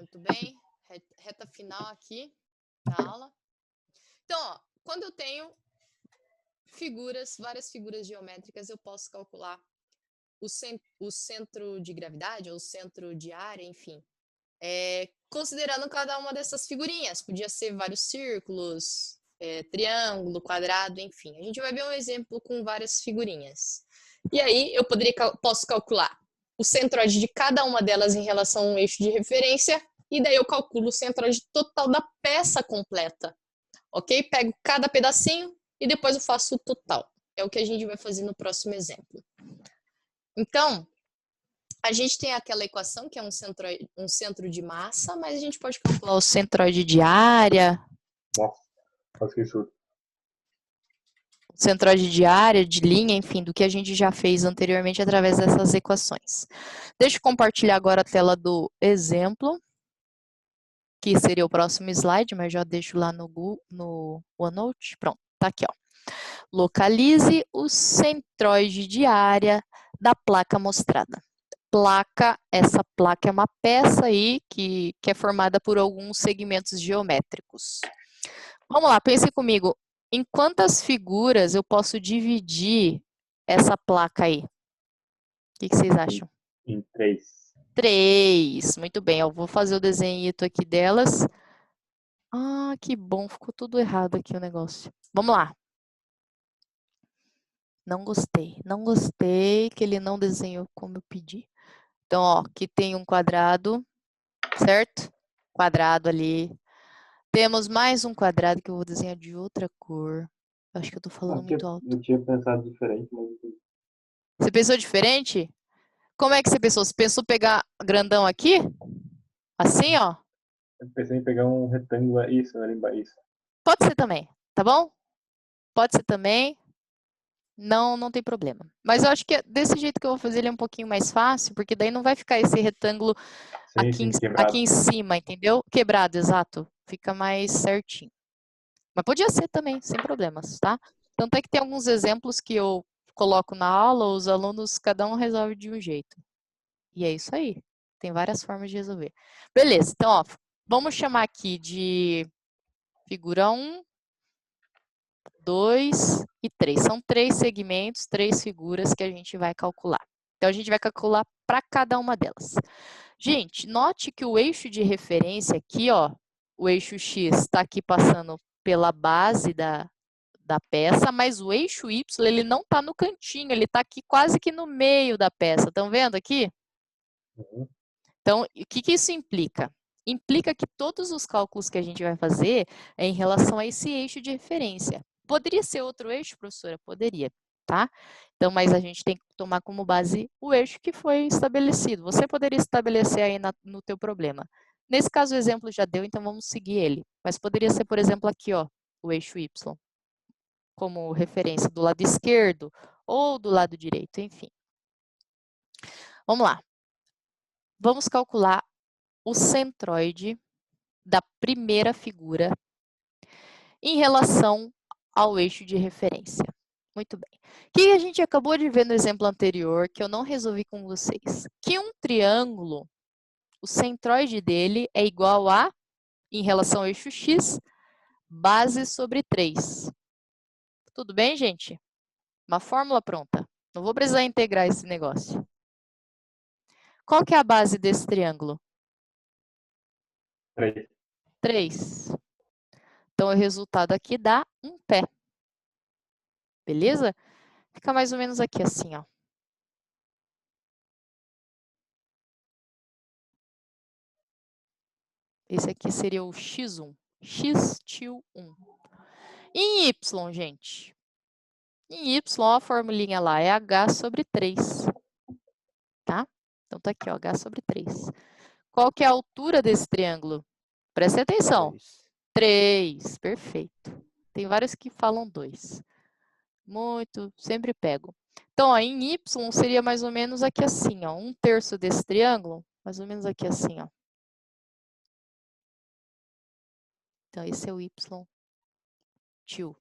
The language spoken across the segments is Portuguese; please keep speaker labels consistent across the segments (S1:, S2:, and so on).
S1: Muito bem. Reta final aqui da aula. Então, ó, quando eu tenho várias figuras geométricas, eu posso calcular o centro de gravidade ou o centro de área, enfim, considerando cada uma dessas figurinhas. Podia ser vários círculos, triângulo, quadrado, enfim. A gente vai ver um exemplo com várias figurinhas. E aí eu posso calcular o centroide de cada uma delas em relação a um eixo de referência, e daí eu calculo o centroide total da peça completa. Ok? Pego cada pedacinho e depois eu faço o total. É o que a gente vai fazer no próximo exemplo. Então, a gente tem aquela equação que é um centro de massa, mas a gente pode calcular o centroide de área.
S2: Nossa, quase que isso.
S1: Centroide de área, de linha, enfim, do que a gente já fez anteriormente através dessas equações. Deixa eu compartilhar agora a tela do exemplo, que seria o próximo slide, mas já deixo lá no OneNote. Pronto, tá aqui, ó. Localize o centroide de área da placa mostrada. Essa placa é uma peça aí que é formada por alguns segmentos geométricos. Vamos lá, pense comigo. Em quantas figuras eu posso dividir essa placa aí? O que vocês acham?
S2: Em 3.
S1: 3. Muito bem, eu vou fazer o desenhito aqui delas. Ah, que bom, ficou tudo errado aqui o negócio. Vamos lá. Não gostei que ele não desenhou como eu pedi. Então, ó, aqui tem um quadrado, certo? Quadrado ali. Temos mais um quadrado que eu vou desenhar de outra cor. Acho que eu tô falando muito alto.
S2: Eu tinha pensado diferente, mas...
S1: Você pensou diferente? Como é que você pensou? Você pensou pegar grandão aqui? Assim, ó?
S2: Eu pensei em pegar um retângulo, isso, ali embaixo.
S1: Pode ser também, tá bom? Pode ser também. Não tem problema. Mas eu acho que desse jeito que eu vou fazer ele é um pouquinho mais fácil, porque daí não vai ficar esse retângulo aqui
S2: Quebrado.
S1: em cima, entendeu? Quebrado, exato. Fica mais certinho. Mas podia ser também, sem problemas, tá? Tanto é que tem alguns exemplos que eu coloco na aula, os alunos, cada um resolve de um jeito. E é isso aí. Tem várias formas de resolver. Beleza, então, ó, vamos chamar aqui de figura 1, 2 e 3. São 3 segmentos, 3 figuras que a gente vai calcular. Então, a gente vai calcular para cada uma delas. Gente, note que o eixo de referência aqui, ó, o eixo X está aqui passando pela base da peça, mas o eixo Y, ele não está no cantinho, ele está aqui quase que no meio da peça. Estão vendo aqui?
S2: Uhum.
S1: Então, o que isso implica? Implica que todos os cálculos que a gente vai fazer é em relação a esse eixo de referência. Poderia ser outro eixo, professora? Poderia, tá? Então, mas a gente tem que tomar como base o eixo que foi estabelecido. Você poderia estabelecer aí no teu problema. Nesse caso, o exemplo já deu, então vamos seguir ele. Mas poderia ser, por exemplo, aqui, ó, o eixo Y, como referência do lado esquerdo ou do lado direito, enfim. Vamos lá. Vamos calcular o centroide da primeira figura em relação ao eixo de referência. Muito bem. O que a gente acabou de ver no exemplo anterior, que eu não resolvi com vocês? Que um triângulo, o centroide dele é igual a, em relação ao eixo X, base sobre 3. Tudo bem, gente? Uma fórmula pronta. Não vou precisar integrar esse negócio. Qual que é a base desse triângulo?
S2: 3.
S1: 3. Então, o resultado aqui dá um pé. Beleza? Fica mais ou menos aqui assim, ó. Esse aqui seria o x1. X til 1. Em y, gente. Em y, ó, a formulinha lá é h sobre 3. Tá? Então, tá aqui, ó, h sobre 3. Qual que é a altura desse triângulo? Preste atenção. 3. Perfeito. Tem vários que falam 2. Muito, sempre pego. Então, ó, em y seria mais ou menos aqui assim, ó. 1/3 desse triângulo, mais ou menos aqui assim, ó. Então, esse é o y til.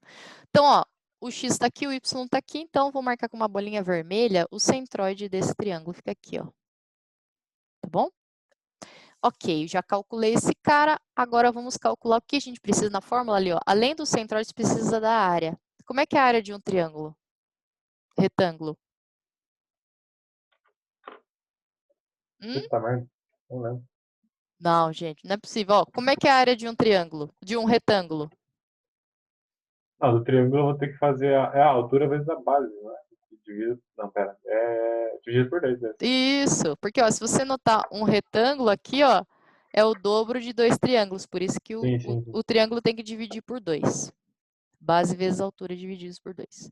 S1: Então, ó, o x está aqui, o y está aqui, então vou marcar com uma bolinha vermelha o centroide desse triângulo, fica aqui, ó. Tá bom? Ok, já calculei esse cara, agora vamos calcular o que a gente precisa na fórmula ali, ó. Além do centroide, precisa da área. Como é que é a área de um triângulo? Retângulo.
S2: Esse tamanho? Não lembro.
S1: Não, gente, não é possível. Ó, como é que é a área de um triângulo? De um retângulo?
S2: Não, do triângulo eu vou ter que fazer a altura vezes a base, não é? Dividido, não, pera. É dividido por 2 vezes.
S1: Isso, porque ó, se você notar um retângulo aqui, ó, é o dobro de 2 triângulos, por isso que
S2: Sim, sim.
S1: o triângulo tem que dividir por 2. Base vezes altura divididos por 2.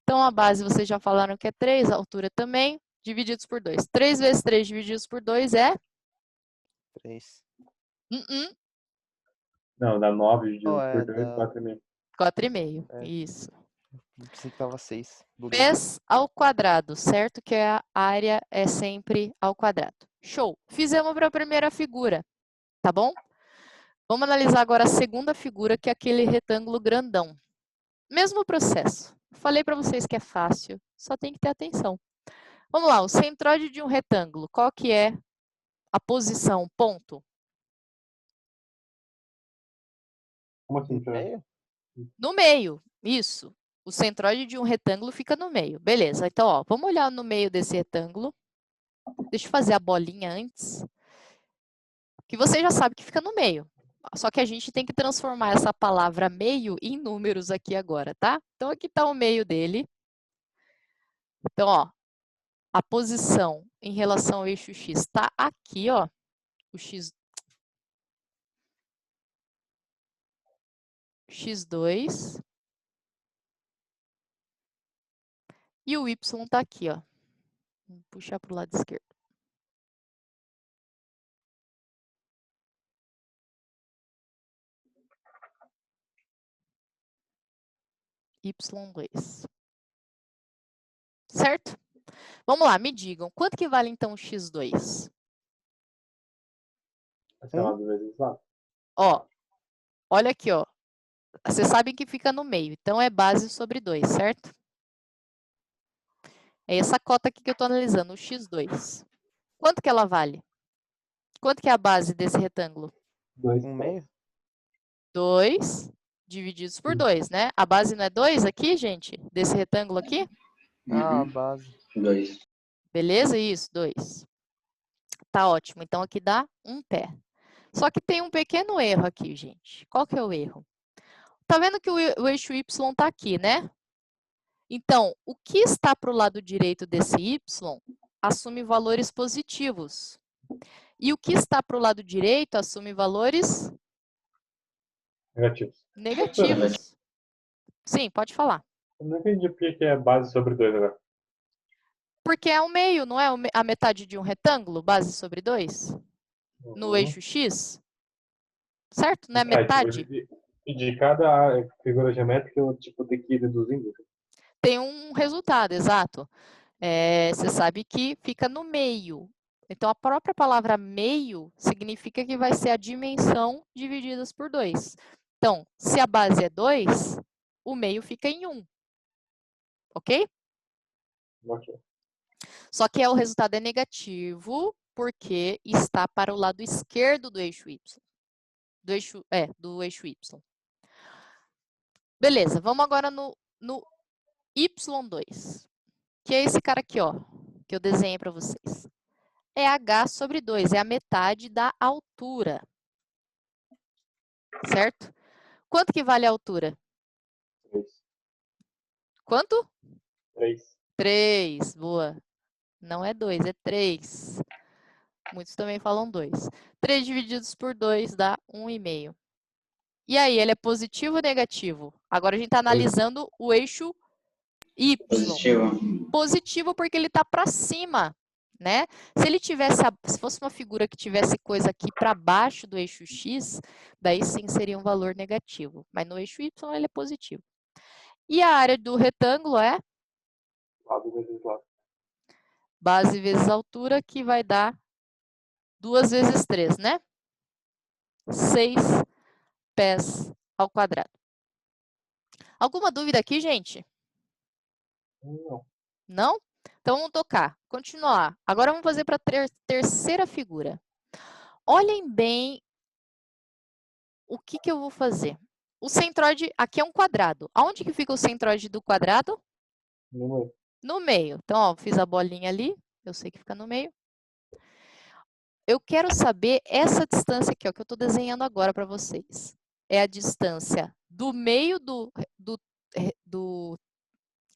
S1: Então, a base vocês já falaram que é 3, a altura também, divididos por 2. 3 vezes 3 divididos por 2 é?
S3: 3.
S2: Não, dá 9 dividido
S3: Oh,
S2: por
S3: é
S2: 2,
S3: da...
S2: 4,5.
S1: 4,5,
S3: É.
S1: isso.
S3: Pensei que tava 6.
S1: Pés ao quadrado, certo? Que a área é sempre ao quadrado. Show! Fizemos para a primeira figura, tá bom? Vamos analisar agora a segunda figura, que é aquele retângulo grandão. Mesmo processo. Falei para vocês que é fácil, só tem que ter atenção. Vamos lá, o centroide de um retângulo, qual que é a posição, ponto?
S2: Como assim, Fran?
S3: meio?
S1: No meio, isso. O centroide de um retângulo fica no meio. Beleza, então, ó, vamos olhar no meio desse retângulo. Deixa eu fazer a bolinha antes. Que você já sabe que fica no meio. Só que a gente tem que transformar essa palavra meio em números aqui agora, tá? Então, aqui está o meio dele. Então, ó, a posição em relação ao eixo X está aqui, ó. O X2. E o Y está aqui, ó. Vou puxar para o lado esquerdo. Y2. Certo? Vamos lá, me digam. Quanto que vale, então, o X2?
S2: Essa é lado vezes lado.
S1: Ó, olha aqui, ó. Vocês sabem que fica no meio. Então, é base sobre 2, certo? É essa cota aqui que eu estou analisando, o X2. Quanto que ela vale? Quanto que é a base desse retângulo?
S2: 2
S3: meio?
S1: 2 divididos por 2, né? A base não é 2 aqui, gente? Desse retângulo aqui?
S3: Ah, a base.
S4: 2.
S1: Beleza? Isso, 2. Tá ótimo. Então, aqui dá um pé. Só que tem um pequeno erro aqui, gente. Qual que é o erro? Tá vendo que o eixo Y tá aqui, né? Então, o que está para o lado direito desse Y assume valores positivos. E o que está para o lado direito assume valores
S2: negativos.
S1: negativos. Sim, pode falar.
S2: Eu não entendi por que é base sobre 2 agora.
S1: Porque é o meio, não é a metade de um retângulo, base sobre 2? No eixo X? Certo? Não é metade?
S2: E de cada figura geométrica eu tipo, tenho que ir deduzindo.
S1: Tem um resultado, exato. Você sabe que fica no meio. Então, a própria palavra meio significa que vai ser a dimensão divididas por 2. Então, se a base é 2, o meio fica em 1. Ok?
S2: Ok.
S1: Só que o resultado é negativo porque está para o lado esquerdo do eixo Y. Do eixo Y. Beleza, vamos agora no Y2, que é esse cara aqui, ó, que eu desenhei para vocês. É H sobre 2, é a metade da altura. Certo? Quanto que vale a altura?
S2: 3.
S1: Quanto?
S2: 3.
S1: 3, boa. Não é 2, é 3. Muitos também falam 2. 3 divididos por 2 dá 1,5. E aí, ele é positivo ou negativo? Agora a gente está analisando o eixo Y.
S4: Positivo.
S1: Positivo porque ele está para cima, né? Se fosse uma figura que tivesse coisa aqui para baixo do eixo X, daí sim seria um valor negativo. Mas no eixo Y ele é positivo. E a área do retângulo é?
S2: Lado vezes lado.
S1: Base vezes altura, que vai dar 2 vezes 3, né? 6 pés ao quadrado. Alguma dúvida aqui, gente?
S2: Não.
S1: Não? Então, vamos tocar. Continuar. Agora, vamos fazer para a terceira figura. olhem bem o que eu vou fazer. O centroide aqui é um quadrado. Aonde que fica o centroide do quadrado?
S2: No meio.
S1: No meio. Então, ó, fiz a bolinha ali. Eu sei que fica no meio. Eu quero saber essa distância aqui, ó, que eu estou desenhando agora para vocês. É a distância do meio do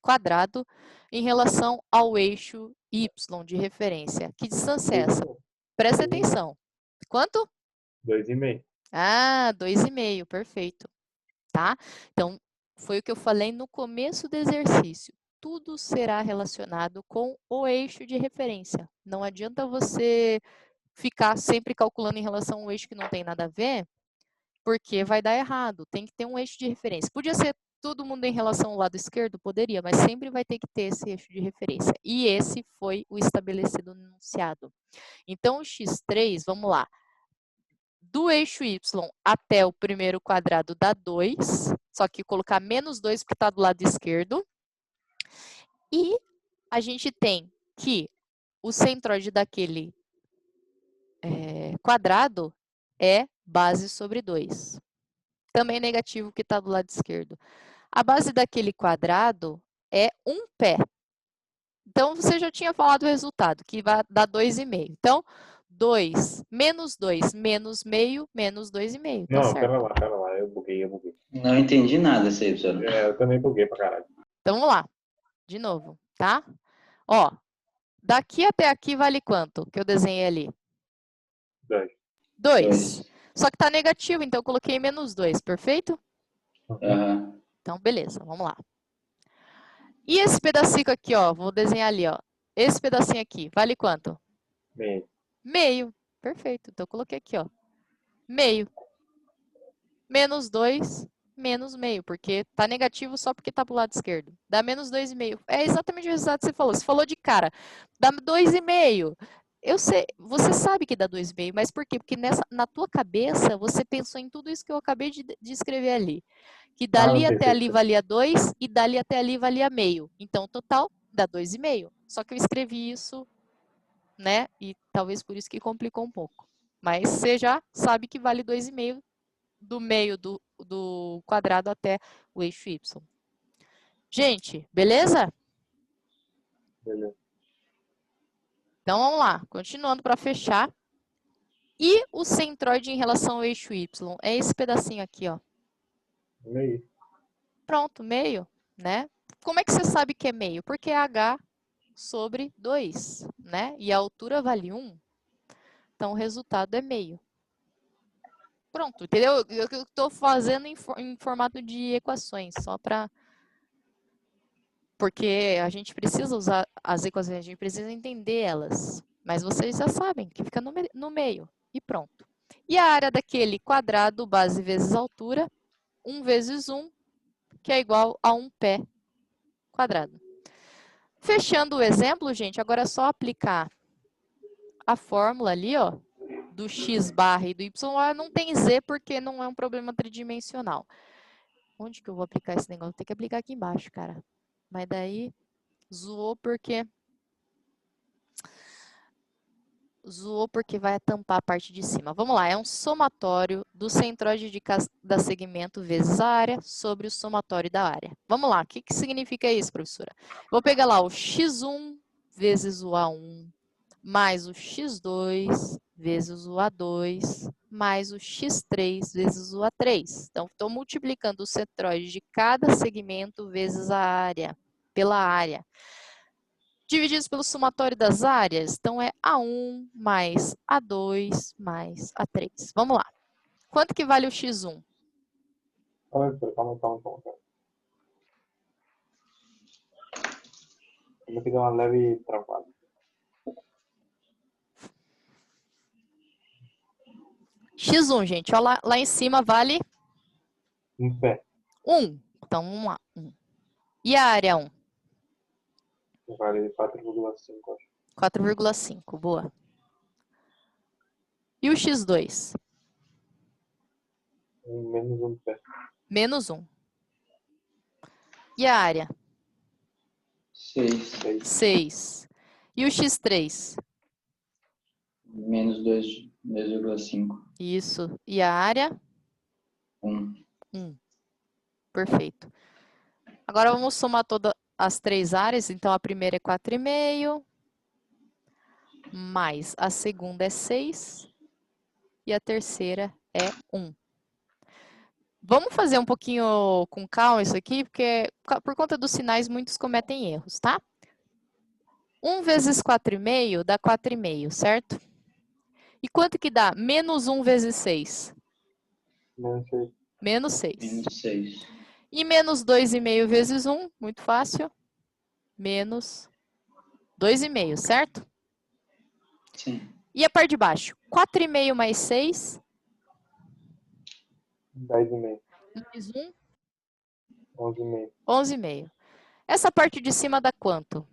S1: quadrado em relação ao eixo Y de referência. Que distância é essa? Presta atenção. Quanto?
S2: 2,5.
S1: Ah, 2,5, perfeito. Tá? Então, foi o que eu falei no começo do exercício. Tudo será relacionado com o eixo de referência. Não adianta você ficar sempre calculando em relação a um eixo que não tem nada a ver, porque vai dar errado. Tem que ter um eixo de referência. Podia ser todo mundo em relação ao lado esquerdo? Poderia, mas sempre vai ter que ter esse eixo de referência. E esse foi o estabelecido no enunciado. Então, o x3, vamos lá. Do eixo y até o primeiro quadrado dá 2, só que colocar menos 2 porque está do lado esquerdo. E a gente tem que o centroide daquele quadrado é base sobre 2. Também negativo que está do lado esquerdo. A base daquele quadrado é 1 pé. Então, você já tinha falado o resultado, que vai dar 2,5. Então, 2 menos meio, menos 2,5. Tá
S2: Não,
S1: certo?
S2: pera lá, eu buguei.
S4: Não entendi nada isso aí, professor.
S2: Eu também buguei pra caralho.
S1: Então, vamos lá. De novo, tá? Ó, daqui até aqui vale quanto que eu desenhei ali?
S2: 2.
S1: 2. Só que tá negativo, então eu coloquei menos 2, perfeito?
S4: Aham.
S1: Então, beleza, vamos lá. E esse pedacinho aqui, ó, vou desenhar ali, ó. Esse pedacinho aqui, vale quanto?
S2: Meio.
S1: Meio. Perfeito, então eu coloquei aqui, ó. Meio. Menos 2, menos meio, porque tá negativo só porque tá pro lado esquerdo. Dá menos 2,5. É exatamente o resultado que você falou. Você falou de cara, dá 2,5. Eu sei, você sabe que dá 2,5, mas por quê? Porque na tua cabeça, você pensou em tudo isso que eu acabei de escrever ali. Que dali até ali valia 2 e dali até ali valia meio. Então, o total dá 2,5. Só que eu escrevi isso, né? E talvez por isso que complicou um pouco. Mas você já sabe que vale 2,5 do meio do quadrado até o eixo Y. Gente, beleza?
S2: Beleza.
S1: Então, vamos lá. Continuando para fechar. E o centroide em relação ao eixo Y? É esse pedacinho aqui, ó.
S2: Meio.
S1: Pronto, meio, né? Como é que você sabe que é meio? Porque é H sobre 2, né? E a altura vale 1. Então, o resultado é meio. Pronto, entendeu? Eu estou fazendo em formato de equações, só para... Porque a gente precisa usar as equações, a gente precisa entender elas. Mas vocês já sabem que fica no meio. E pronto. E a área daquele quadrado, base vezes altura, 1 vezes 1, que é igual a 1 pé quadrado. Fechando o exemplo, gente, agora é só aplicar a fórmula ali, ó, do x barra e do y. Não tem z porque não é um problema tridimensional. Onde que eu vou aplicar esse negócio? Tem que aplicar aqui embaixo, cara. Mas daí zoou porque vai tampar a parte de cima. Vamos lá, é um somatório do centroide de cada segmento vezes a área sobre o somatório da área. Vamos lá, o que significa isso, professora? Vou pegar lá o x1 vezes o A1, mais o x2 vezes o A2, mais o x3 vezes o A3. Então, estou multiplicando o centroide de cada segmento vezes a área, pela área. Divididos pelo somatório das áreas, então é A1 mais A2 mais A3. Vamos lá. Quanto que vale o x1?
S2: Calma. Eu que dar uma leve travada.
S1: X1, gente, olha lá em cima vale
S2: 1 pé.
S1: 1. Então, vamos lá. 1. E a área 1?
S2: Vale 4,5, acho.
S1: 4,5, boa. E o x2?
S2: Menos 1 pé.
S1: Menos 1. E a área?
S4: 6.
S1: 6. E o x3?
S4: Menos 2,5.
S1: Isso. E a área?
S4: 1.
S1: 1. Perfeito. Agora vamos somar todas as 3 áreas. Então, a primeira é 4,5. Mais a segunda é 6. E a terceira é 1. Vamos fazer um pouquinho com calma isso aqui, porque por conta dos sinais muitos cometem erros, tá? 1 vezes 4,5 dá 4,5, certo? E quanto que dá? Menos 1 vezes 6?
S2: Não sei.
S1: Menos 6.
S4: Menos 6.
S1: E menos 2,5 vezes 1, muito fácil. Menos 2,5, certo?
S4: Sim.
S1: E a parte de baixo? 4,5 mais 6?
S2: 10,5.
S1: Mais 1?
S2: 11,5.
S1: 11,5. Essa parte de cima dá quanto?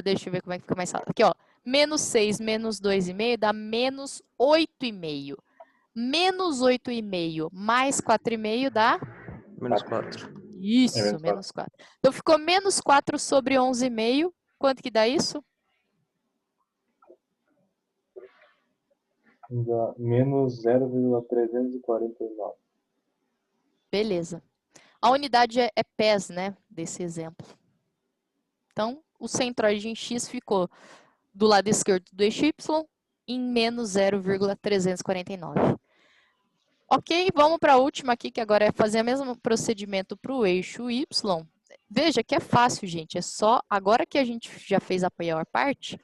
S1: Deixa eu ver como é que fica mais fácil. Aqui, ó. Menos 6 menos 2,5 dá menos 8,5. Menos 8,5 mais 4,5 dá?
S3: Menos 4.
S1: Isso,
S2: menos
S1: menos 4. Então, ficou menos 4 sobre 11,5. Quanto que dá isso?
S2: Dá menos 0,349.
S1: Beleza. A unidade é pés, né? Desse exemplo. Então, o centroide em x ficou do lado esquerdo do eixo y em menos 0,349. Ok, vamos para a última aqui, que agora é fazer o mesmo procedimento para o eixo y. Veja que é fácil, gente. É só, agora que a gente já fez a maior parte,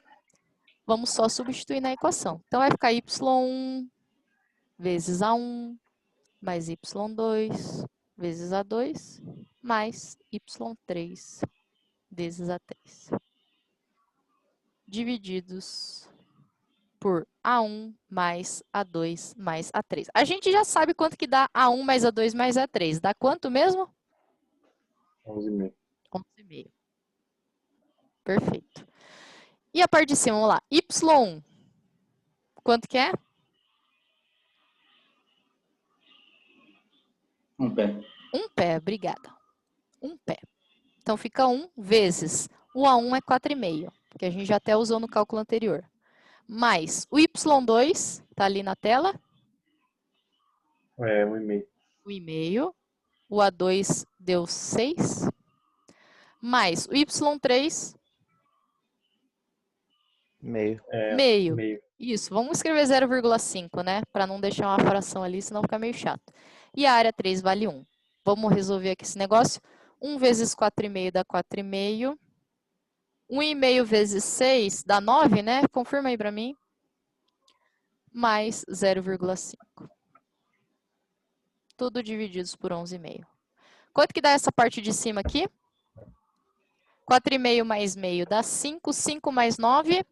S1: vamos só substituir na equação. Então, vai ficar y1 vezes a1 mais y2 vezes a2 mais y3 vezes a3. Divididos por A1 mais A2 mais A3. A gente já sabe quanto que dá A1 mais A2 mais A3. Dá quanto mesmo?
S2: 11,5.
S1: 11,5. Perfeito. E a parte de cima, vamos lá. Y1. Quanto que é?
S4: 1 pé.
S1: 1 pé, obrigada. 1 pé. Então, fica 1 vezes. O A1 é 4,5, que a gente já até usou no cálculo anterior. Mais o Y2, tá ali na tela.
S2: 1,5.
S1: 1,5. O A2 deu 6. Mais o Y3,
S3: Meio.
S1: meio.
S2: Meio.
S1: Isso, vamos escrever 0,5, né? Para não deixar uma fração ali, senão fica meio chato. E a área 3 vale 1. Vamos resolver aqui esse negócio. 1 vezes 4,5 dá 4,5. 1,5 vezes 6 dá 9, né? Confirma aí para mim. Mais 0,5. Tudo divididos por 11,5. Quanto que dá essa parte de cima aqui? 4,5 mais meio dá 5. 5 mais 9.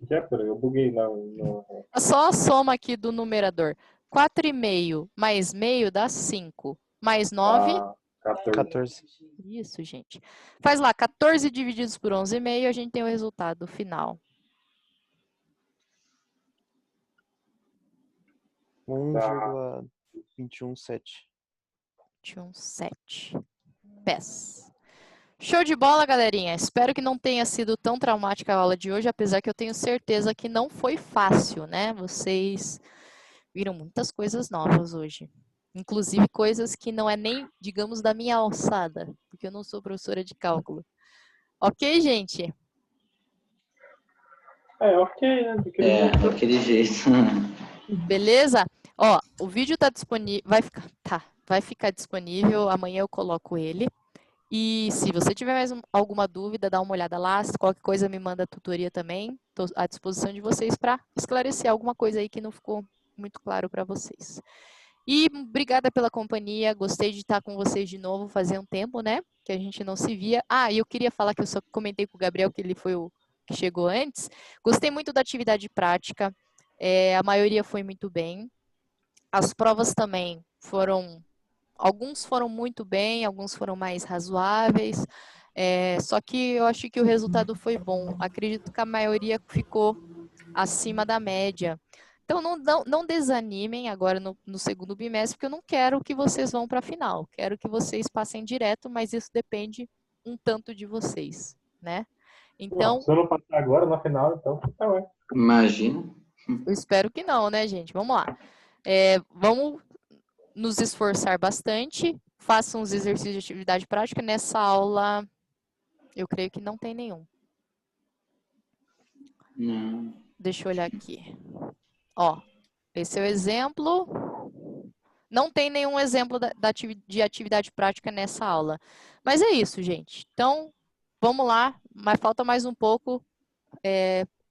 S2: O que é, peraí? Eu buguei no...
S1: Só a soma aqui do numerador. 4,5 mais meio dá 5. Mais 9.
S3: 14.
S1: Isso, gente. Faz lá, 14 divididos por 11,5, a gente tem o resultado final.
S3: 1,217.
S1: 21,7 pés. Show de bola, galerinha. Espero que não tenha sido tão traumática a aula de hoje, apesar que eu tenho certeza que não foi fácil, né? Vocês viram muitas coisas novas hoje. Inclusive coisas que não é nem, digamos, da minha alçada, porque eu não sou professora de cálculo. Ok, gente?
S2: Ok, né?
S4: Daquele jeito.
S1: Beleza? Ó, o vídeo tá disponível, vai ficar disponível, amanhã eu coloco ele. E se você tiver mais alguma dúvida, dá uma olhada lá, se qualquer coisa me manda a tutoria também. Estou à disposição de vocês para esclarecer alguma coisa aí que não ficou muito claro para vocês. E obrigada pela companhia, gostei de estar com vocês de novo, fazia um tempo, né, que a gente não se via. Ah, e eu queria falar que eu só comentei com o Gabriel que ele foi o que chegou antes. Gostei muito da atividade prática, a maioria foi muito bem. As provas também foram, alguns foram muito bem, alguns foram mais razoáveis, só que eu acho que o resultado foi bom. Acredito que a maioria ficou acima da média. Então, não desanimem agora no segundo bimestre, porque eu não quero que vocês vão para a final. Quero que vocês passem direto, mas isso depende um tanto de vocês, né? Então,
S2: Se eu não passar agora, na final, então tá bem.
S4: Imagina.
S1: eu espero que não, né, gente? Vamos lá. Vamos nos esforçar bastante. Façam os exercícios de atividade prática. Nessa aula, eu creio que não tem nenhum.
S4: Não.
S1: Deixa eu olhar aqui. Ó, esse é o exemplo. Não tem nenhum exemplo de atividade prática nessa aula. Mas é isso, gente. Então, vamos lá. Mas falta mais um pouco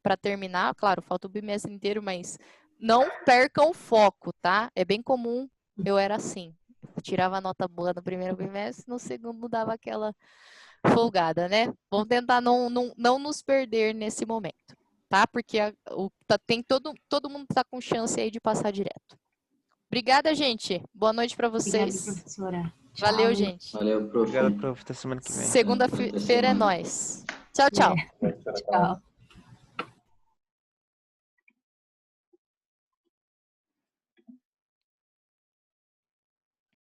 S1: para terminar. Claro, falta o bimestre inteiro, mas não percam o foco, tá? É bem comum, eu era assim. Eu tirava nota boa no primeiro bimestre, no segundo dava aquela folgada, né? Vamos tentar não nos perder nesse momento, tá? Porque tem todo mundo tá com chance aí de passar direto. Obrigada, gente. Boa noite para vocês.
S5: Obrigada, professora.
S1: Valeu,
S5: Tchau.
S1: gente.
S4: Valeu, prof.
S3: Obrigado, prof. Até semana que vem.
S1: Segunda-feira é nós. Tchau, tchau.
S5: Tchau.